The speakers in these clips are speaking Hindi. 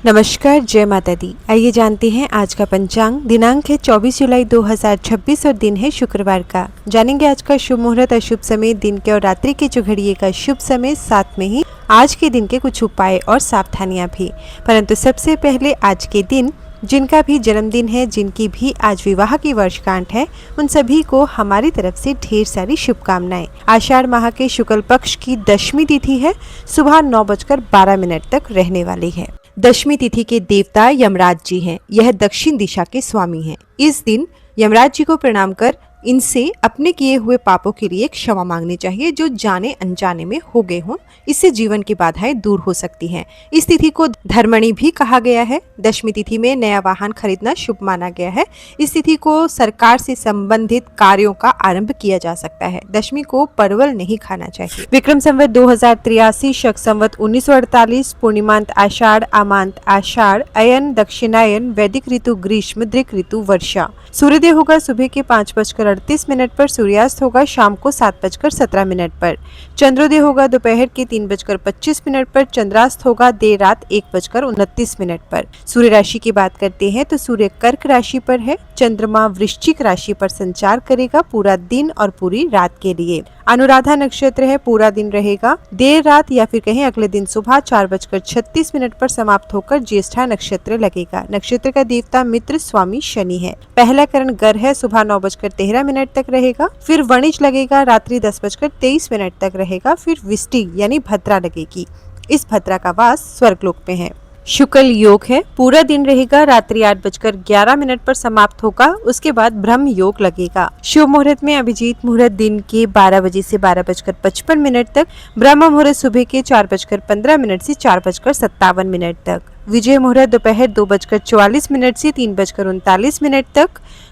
नमस्कार, जय माता दी। आइए जानते हैं आज का पंचांग। दिनांक है 24 जुलाई 2026 और दिन है शुक्रवार का। जानेंगे आज का शुभ मुहूर्त, अशुभ समय, दिन के और रात्रि के जो घड़िए का शुभ समय, साथ में ही आज के दिन के कुछ उपाय और सावधानियां भी। परंतु सबसे पहले आज के दिन जिनका भी जन्मदिन है, जिनकी भी आज विवाह की वर्षगांठ है, उन सभी को हमारी तरफ से ढेर सारी शुभकामनाएं। आषाढ़ माह के शुक्ल पक्ष की दशमी तिथि है, सुबह 9:12 तक रहने वाली है। दशमी तिथि के देवता यमराज जी हैं। यह दक्षिण दिशा के स्वामी हैं। इस दिन यमराज जी को प्रणाम कर इनसे अपने किए हुए पापों के लिए क्षमा मांगनी चाहिए, जो जाने अनजाने में हो गए हों। इससे जीवन की बाधाएं दूर हो सकती हैं। इस तिथि को धर्मणी भी कहा गया है। दशमी तिथि में नया वाहन खरीदना शुभ माना गया है। इस तिथि को सरकार से संबंधित कार्यों का आरंभ किया जा सकता है। दशमी को परवल नहीं खाना चाहिए। विक्रम संवत 2083, शक संवत 1948, पूर्णिमांत आषाढ़, अमांत आषाढ़, अयन दक्षिणायन, वैदिक ऋतु ग्रीष्म, दृक ऋतु वर्षा। सूर्योदय होगा सुबह के 5:38 पर, सूर्यास्त होगा शाम को 7:17 पर। चंद्रोदय होगा दोपहर के 3:25 पर, चंद्रास्त होगा देर रात 1:29 पर। सूर्य राशि की बात करते हैं तो सूर्य कर्क राशि पर है। चंद्रमा वृश्चिक राशि पर संचार करेगा पूरा दिन और पूरी रात के लिए। अनुराधा नक्षत्र है, पूरा दिन रहेगा। देर रात या फिर कहें अगले दिन सुबह 4:36 पर समाप्त होकर ज्येष्ठा नक्षत्र लगेगा। नक्षत्र का देवता मित्र स्वामी शनि है। पहला करण गर है, सुबह 9:13 तक रहेगा। फिर वणिज लगेगा, रात्रि 10:23 तक रहेगा। फिर विष्टि यानी भद्रा लगेगी। इस भद्रा का वास स्वर्गलोक में है। शुक्ल योग है, पूरा दिन रहेगा। रात्रि 8:11 पर समाप्त होगा। उसके बाद ब्रह्म योग लगेगा। शुभ मुहूर्त में अभिजीत मुहूर्त दिन के 12 बजे से 12:55 तक, ब्रह्म मुहूर्त सुबह के 4:15 से 4:57 तक, विजय मुहूर्त दोपहर 2:44 से 3:39 तक,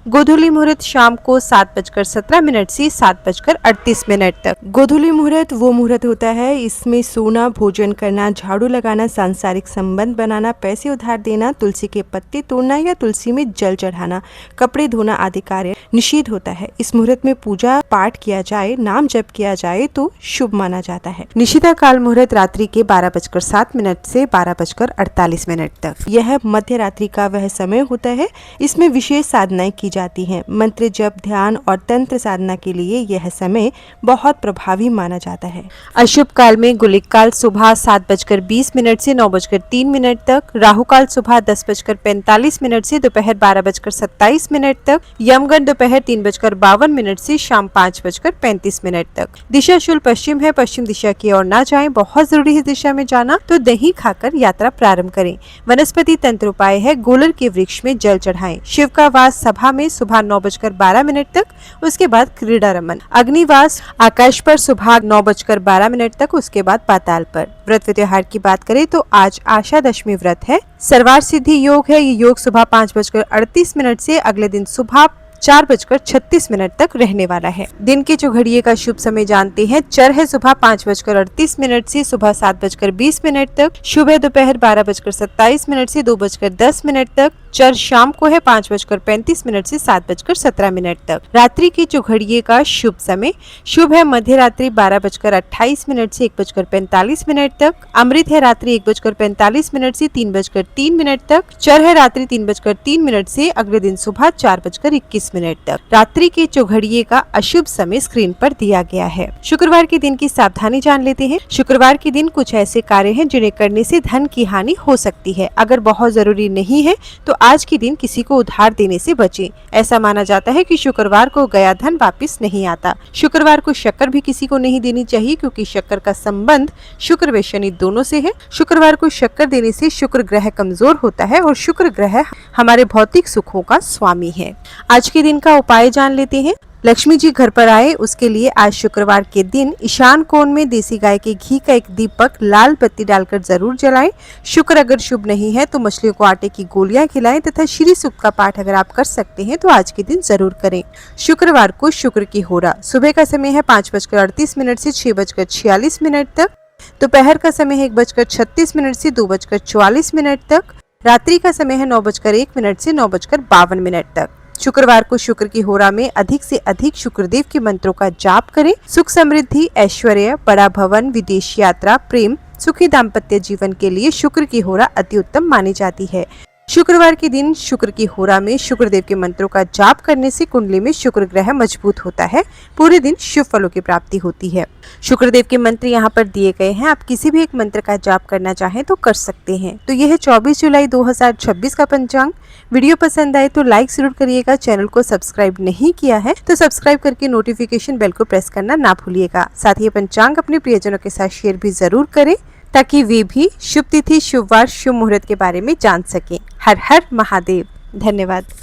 गोधूली मुहूर्त शाम को 7:17 से 7:38 तक। गोधूली मुहूर्त वो मुहूर्त होता है, इसमें सोना, भोजन करना, झाड़ू लगाना, सांसारिक संबंध बनाना, पैसे उधार देना, तुलसी के पत्ते तोड़ना या तुलसी में जल चढ़ाना, कपड़े धोना आदि कार्य निषिद्ध होता है। इस मुहूर्त में पूजा पाठ किया जाए, नाम जप किया जाए तो शुभ माना जाता है। निषिद्ध काल मुहूर्त रात्रि के 12:07 से 12:48 तक। यह मध्य रात्रि का वह समय होता है। इसमें विशेष साधनाएं की जाती हैं। मंत्र जप, ध्यान और तंत्र साधना के लिए यह समय बहुत प्रभावी माना जाता है। अशुभ काल में गुलिक काल सुबह 7:20 से 9:03 तक, राहु काल सुबह 10:45 से दोपहर 12:27 तक, यमगंड दोपहर 3:52 से शाम 5:35 तक। दिशा शुल पश्चिम है, पश्चिम दिशा की ओर ना जाएं। बहुत जरूरी है दिशा में जाना तो दही खाकर यात्रा प्रारंभ करें। वनस्पति तंत्र उपाय है, गोलर के वृक्ष में जल चढ़ाएं। शिव का वास सभा में सुबह 9:12 तक, उसके बाद क्रीड़ा रमन। अग्निवास आकाश पर सुबह 9:12 तक, उसके बाद पाताल पर। व्रत त्योहार की बात करें तो आज आशा दशमी व्रत है। सर्वार सिद्धि योग है। ये योग सुबह 5:38 से अगले दिन सुबह 4:36 तक रहने वाला है। दिन के जो घड़िए का शुभ समय जानते हैं। चर है सुबह 5:38 से सुबह 7:20 तक, शुभ है दोपहर 12:27 से 2:10 तक, चर शाम को है 5:35 से 7:17 तक। रात्रि की जो घड़िए का शुभ समय, शुभ है मध्य रात्रि 12:28 से 1:45 तक, अमृत है रात्रि 1:45 से 3:03 तक, चर है रात्रि 3:03 से अगले दिन सुबह 4:21 तक। रात्रि के जो घड़िए का अशुभ समय स्क्रीन पर दिया गया है। शुक्रवार के दिन की सावधानी जान लेते हैं। शुक्रवार के दिन कुछ ऐसे कार्य हैं जिन्हें करने से धन की हानि हो सकती है। अगर बहुत जरूरी नहीं है तो आज के दिन किसी को उधार देने से बचें। ऐसा माना जाता है कि शुक्रवार को गया धन वापिस नहीं आता। शुक्रवार को शक्कर भी किसी को नहीं देनी चाहिए, क्योंकि शक्कर का संबंध शुक्र व शनि दोनों से है। शुक्रवार को शक्कर देने से शुक्र ग्रह कमजोर होता है और शुक्र ग्रह हमारे भौतिक सुखों का स्वामी है। आज के दिन का उपाय जान लेते हैं। लक्ष्मी जी घर पर आए, उसके लिए आज शुक्रवार के दिन ईशान कोण में देसी गाय के घी का एक दीपक लाल बत्ती डालकर जरूर जलाएं। शुक्र अगर शुभ नहीं है तो मछलियों को आटे की गोलियां खिलाएं तथा श्री सूक्त का पाठ अगर आप कर सकते हैं तो आज के दिन जरूर करें। शुक्रवार को शुक्र की होरा सुबह का समय है 5:38 से 6:46 तक, दोपहर का समय है 1:36 से 2:44 तक, रात्रि का समय है 9:01 से 9:52 तक। शुक्रवार को शुक्र की होरा में अधिक से अधिक शुक्रदेव के मंत्रों का जाप करें। सुख समृद्धि, ऐश्वर्य, बड़ा भवन, विदेश यात्रा, प्रेम, सुखी दाम्पत्य जीवन के लिए शुक्र की होरा अति उत्तम मानी जाती है। शुक्रवार के दिन शुक्र की होरा में शुक्रदेव के मंत्रों का जाप करने से कुंडली में शुक्र ग्रह मजबूत होता है। पूरे दिन शुभ फलों की प्राप्ति होती है। शुक्रदेव के मंत्र यहाँ पर दिए गए हैं, आप किसी भी एक मंत्र का जाप करना चाहें तो कर सकते हैं। तो यह है 24 जुलाई 2026 का पंचांग। वीडियो पसंद आए तो लाइक जरूर करिएगा। चैनल को सब्सक्राइब नहीं किया है तो सब्सक्राइब करके नोटिफिकेशन बेल को प्रेस करना ना भूलिएगा। साथ ही पंचांग अपने प्रियजनों के साथ शेयर भी जरूर करें ताकि वे भी शुभ तिथि, शुभ वार, शुभ मुहूर्त के बारे में जान सकें। हर हर महादेव। धन्यवाद।